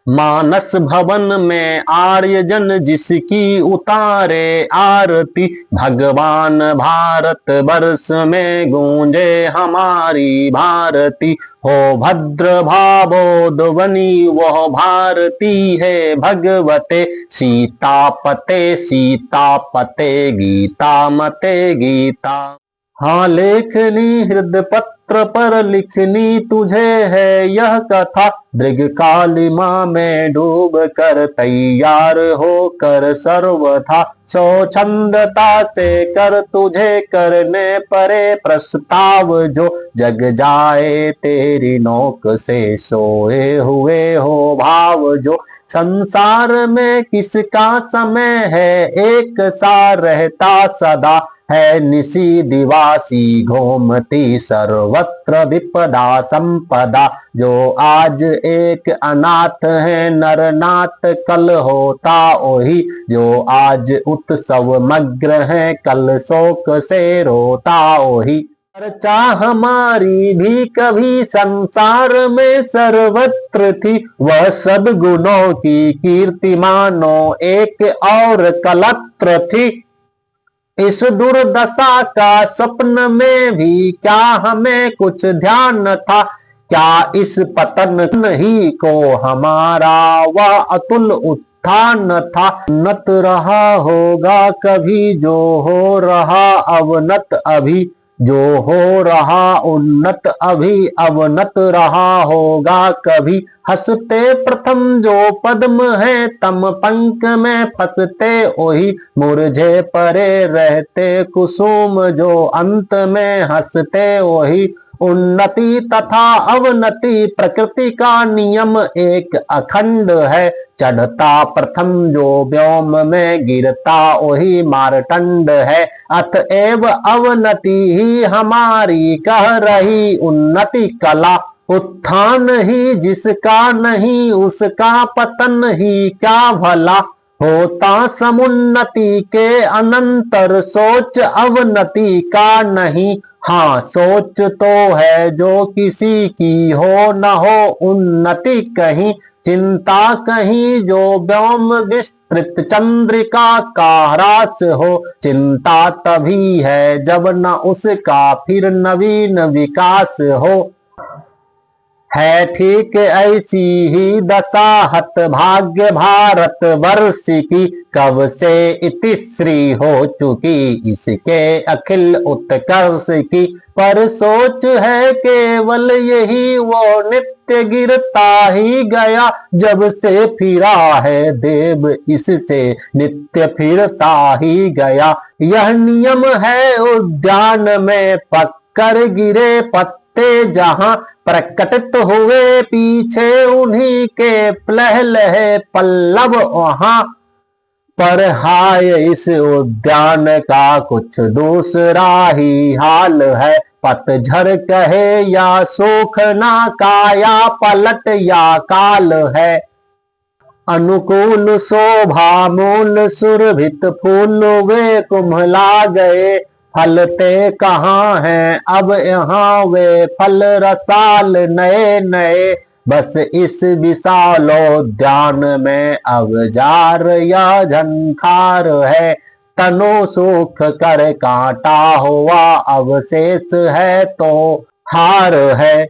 मानस भवन में आर्य जन जिसकी उतारे आरती, भगवान भारत वर्ष में गूंजे हमारी भारती। हो भद्र भावोद्वनी वह भारती है भगवते, सीतापते सीतापते गीता मते गीता। हाँ लेखनी हृदय पत्र पर लिखनी तुझे है यह कथा, दृग कालिमा में डूब कर तैयार होकर सर्वथा, स्वच्छंदता से कर तुझे करने परे प्रस्ताव जो, जग जाए तेरी नोक से सोए हुए हो भाव जो। संसार में किसका समय है एक सा रहता सदा, है निशी दिवासी घूमती सर्वत्र विपदा संपदा। जो आज एक अनाथ है नरनाथ कल होता ओही, जो आज उत्सव मग्न है कल शोक से रोता ओही। चर्चा हमारी भी कभी संसार में सर्वत्र थी, वह सद्गुणों की कीर्ति मानो एक और कलत्र थी। इस दुर्दशा का स्वप्न में भी क्या हमें कुछ ध्यान था, क्या इस पतन ही को हमारा वह अतुल उत्थान था। उन्नत रहा होगा कभी जो हो रहा अवनत अभी, जो हो रहा उन्नत अभी अवनत रहा होगा कभी। हंसते प्रथम जो पद्म है तम पंख में फंसते ओही, मुरझे परे रहते कुसुम जो अंत में हंसते ओही। उन्नति तथा अवनति प्रकृति का नियम एक अखंड है, चढ़ता प्रथम जो व्योम में गिरता वही मारतंड है। अतएव अवनति ही हमारी कह रही उन्नति कला, उत्थान ही जिसका नहीं उसका पतन ही क्या भला। होता समुन्नति के अनंतर सोच अवनति का नहीं, हाँ सोच तो है जो किसी की हो न हो उन्नति कहीं। चिंता कहीं जो व्योम विस्तृत चंद्रिका का ह्रास हो, चिंता तभी है जब न उसका फिर नवीन विकास हो। है ठीक ऐसी ही दशा हत भाग्य भारत वर्ष की, कब से इतिश्री हो चुकी इसके अखिल उत्कर्ष की। पर सोच है केवल यही वो नित्य गिरता ही गया, जब से फिरा है देव इससे नित्य फिरता ही गया। यह नियम है उद्यान में पक्कर गिरे पत्ते जहां, प्रकटित हुए पीछे उन्हीं के लहलहे पल्लव वहां। पर हाय इस उद्यान का कुछ दूसरा ही हाल है, पतझड़ कहे या सूखना काया पलट या काल है। अनुकूल शोभा मूल सुरभित फूल वे कुम्हला गए, फलते कहाँ हैं अब यहाँ वे फल रसाल नए नए। बस इस विशालोद्यान में अब जार या झंखार है, तनो सूख कर कांटा हुआ अवशेष है तो हार है।